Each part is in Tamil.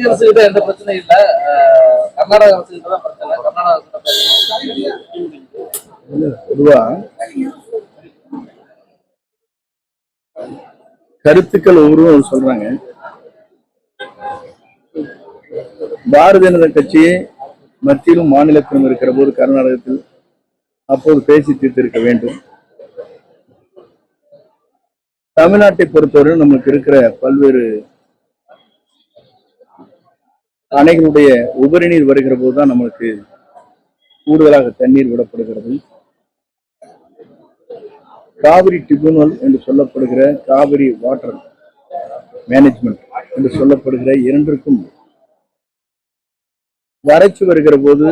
அரசுகிட்ட எந்த பிரச்சனையும் இல்ல, கர்நாடக அரசுகிட்ட தான் பிரச்சனை. கர்நாடக பொதுவா கருத்துக்கள் ஒவ்வொருவரும் சொல்றாங்க. பாரதிய ஜனதா கட்சியே மத்தியிலும் மாநிலத்திலும் இருக்கிற போது கர்நாடகத்தில் அப்போது பேசி தீர்த்திருக்க வேண்டும். தமிழ்நாட்டை பொறுத்தவரை நமக்கு இருக்கிற பல்வேறு அணைகளுடைய உபரி நீர் வருகிற போதுதான் நம்மளுக்கு கூடுதலாக தண்ணீர் விடப்படுகிறது. காவிரி ட்ரிபியூனல் என்று சொல்லப்படுகிற காவிரி வாட்டர் மேனேஜ்மெண்ட் என்று சொல்லப்படுகிற இரண்டிற்கும் வறட்சி வருகிற போது,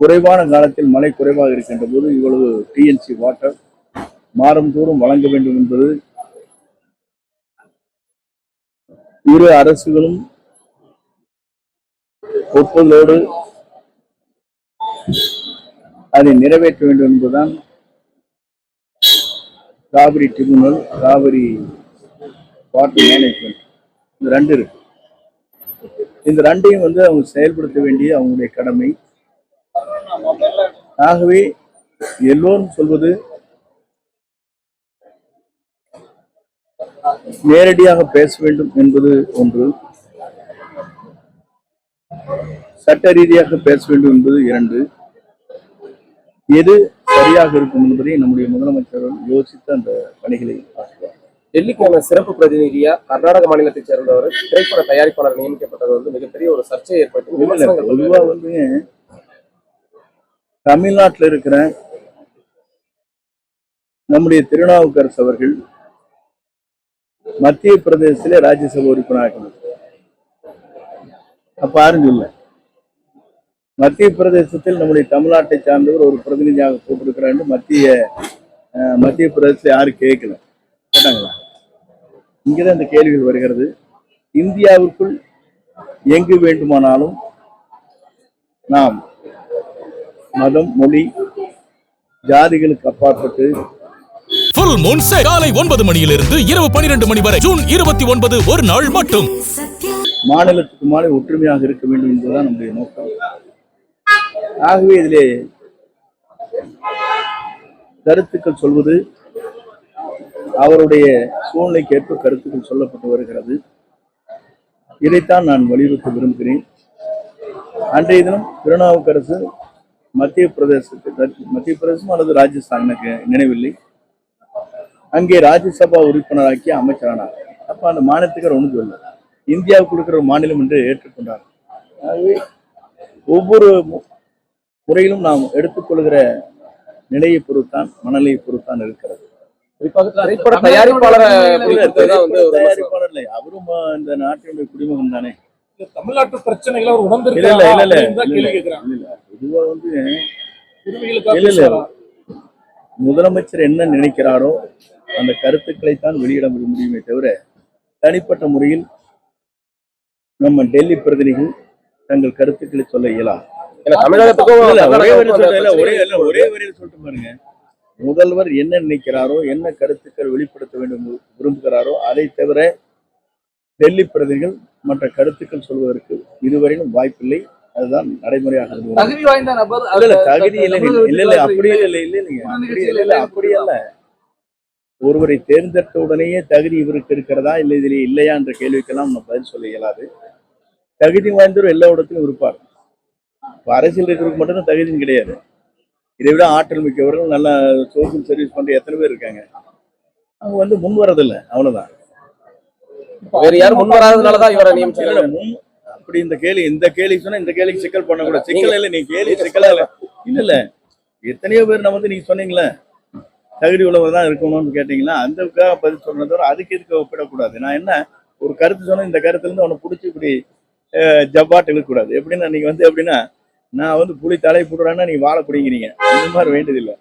குறைவான காலத்தில் மழை குறைவாக இருக்கின்ற போது இவ்வளவு டிஎன்சி வாட்டர் மாதந்தோறும் வழங்க வேண்டும் என்பது இரு அரசுகளும் ஒப்புதலோடு அதை நிறைவேற்ற வேண்டும் என்பதுதான் Kaveri tribunal, Kaveri water management, இந்த ரெண்டு இருக்கு. இந்த ரெண்டையும் அவங்க செயல்படுத்த வேண்டிய அவங்களுடைய கடமை. ஆகவே எல்லோரும் சொல்வது நேரடியாக பேச வேண்டும் என்பது ஒன்று, சட்ட ரீதியாக பேச வேண்டும் என்பது இரண்டு. எது சரியாக இருக்கும் என்பதை நம்முடைய முதலமைச்சர் யோசித்து அந்த பணிகளை ஆற்றுவார். டெல்லிக்கான சிறப்பு பிரதிநிதியா கர்நாடக மாநிலத்தைச் சேர்ந்தவர் திரைப்பட தயாரிப்பாளர் நியமிக்கப்பட்டது மிகப்பெரிய ஒரு சர்ச்சையை ஏற்படுத்தி பொதுவா தமிழ்நாட்டில் இருக்கிற நம்முடைய திருநாவுக்கரசு அவர்கள் மத்திய பிரதேசத்திலே ராஜ்யசபா உறுப்பினராக அப்ப யாரும் சொல்ல, மத்திய பிரதேசத்தில் நம்முடைய தமிழ்நாட்டை சார்ந்தவர் ஒரு பிரதிநிதியாக போட்டிருக்கிறார். மத்திய பிரதேசத்தில் யாரும் கேட்கல, கேட்டாங்களா? இங்கதான் இந்த கேள்விகள் வருகிறது. இந்தியாவுக்குள் எங்கு வேண்டுமானாலும் நாம் மதம், மொழி, ஜாதிகளுக்கு அப்பாற்பட்டு ஃபுல் மூன் சேல் காலை 9 மணியிலிருந்து இரவு 12 மணி வரை ஜூன் 29 ஒரு நாள் மட்டும். மாநிலத்துக்கு மாநில ஒற்றுமையாக இருக்க வேண்டும் என்பதுதான் நம்முடைய நோக்கம். ஆகவே இதிலே கருத்துக்கள் சொல்வது அவருடைய சூழ்நிலைக்கு ஏற்ப கருத்துக்கள் சொல்லப்பட்டு வருகிறது. இதைத்தான் நான் வலியுறுத்த விரும்புகிறேன். அன்றைய தினம் திருநாவுக்கரசு மத்திய பிரதேசம் அல்லது ராஜஸ்தான், எனக்கு நினைவில்லை, அங்கே ராஜ்யசபா உறுப்பினராக்கி அமைச்சரானார். அப்ப அந்த மாநிலத்துக்கு ஒன்று சொல்ல, இந்தியாவுக்கு கொடுக்கிற ஒரு மாநிலம் என்று ஏற்றுக்கொண்டார். ஆகவே ஒவ்வொரு முறையிலும் நாம் எடுத்துக்கொள்கிற நிலையை பொறுத்தான், மனநிலையை பொறுத்தான் இருக்கிறது. தயாரிப்பாளர் இல்லை, அவரும் இந்த நாட்டினுடைய குடிமகன் தானே. தமிழ்நாட்டு பிரச்சனைகளை முதலமைச்சர் என்ன நினைக்கிறாரோ அந்த கருத்துக்களைத்தான் வெளியிட முடியுமே தவிர தனிப்பட்ட முறையில் நம்ம டெல்லி பிரதிநிதிகள் தங்கள் கருத்துக்களை சொல்ல இயலாது. ஒரே வரியில் சொல்லிட்டு பாருங்க, முதல்வர் என்ன நினைக்கிறாரோ, என்ன கருத்துக்கள் வெளிப்படுத்த வேண்டும் விரும்புகிறாரோ அதை தவிர டெல்லி பிரதிநிதிகள் மற்ற கருத்துக்கள் சொல்வதற்கு இதுவரையிலும் வாய்ப்பில்லை. அதுதான் நடைமுறையாக தகுதி வாய்ந்த நபர் தகுதி இல்லை, அப்படியே அப்படி அல்ல. ஒருவரை தேர்ந்தெடுத்த உடனேயே தகுதி இவருக்கு இருக்கிறதா இல்லை இதிலே இல்லையா என்ற கேள்விக்கெல்லாம் நம்ம பதில் சொல்ல இயலாது. தகுதி வாய்ந்தவர் எல்லா இடத்திலும் இருப்பார். அரசியல் இருக்கிறதுக்கு மட்டும்தான் தகுதியும் கிடையாது. இதை விட ஆற்றல் மிக்கவர்கள் நல்லா சோசியல் சர்வீஸ் பண்ற எத்தனை பேர் இருக்காங்க. அவங்க முன் வரதில்லை, அவ்வளவுதான். வேற யாரும் முன் வராதனாலதான் இவரை நியமிச்சாங்க. அப்படி இந்த கேள்வி சொன்னா இந்த கேள்விக்கு சிக்கல் பண்ணக்கூடாது. சிக்கல் இல்லை, நீ கேள்வி சிக்கலா இல்ல. எத்தனையோ பேர் நம்ம நீங்க சொன்னீங்களே தகுதி உள்ளவர் தான் இருக்கணும்னு கேட்டீங்களா, அந்தக்காக பதில் சொல்றதோட அதுக்கு எதுக்கு ஒப்பிடக்கூடாது. நான் என்ன ஒரு கருத்து சொன்ன, இந்த கருத்துல இருந்து அவனை பிடிச்சி இப்படி ஜப்பாட்டு இழுக்கக்கூடாது. எப்படின்னா நீங்க எப்படின்னா நான் புலி தலை போடுறான்னா நீங்க வாழை பிடிங்கிறீங்க, அந்த மாதிரி வேண்டியதில்லை.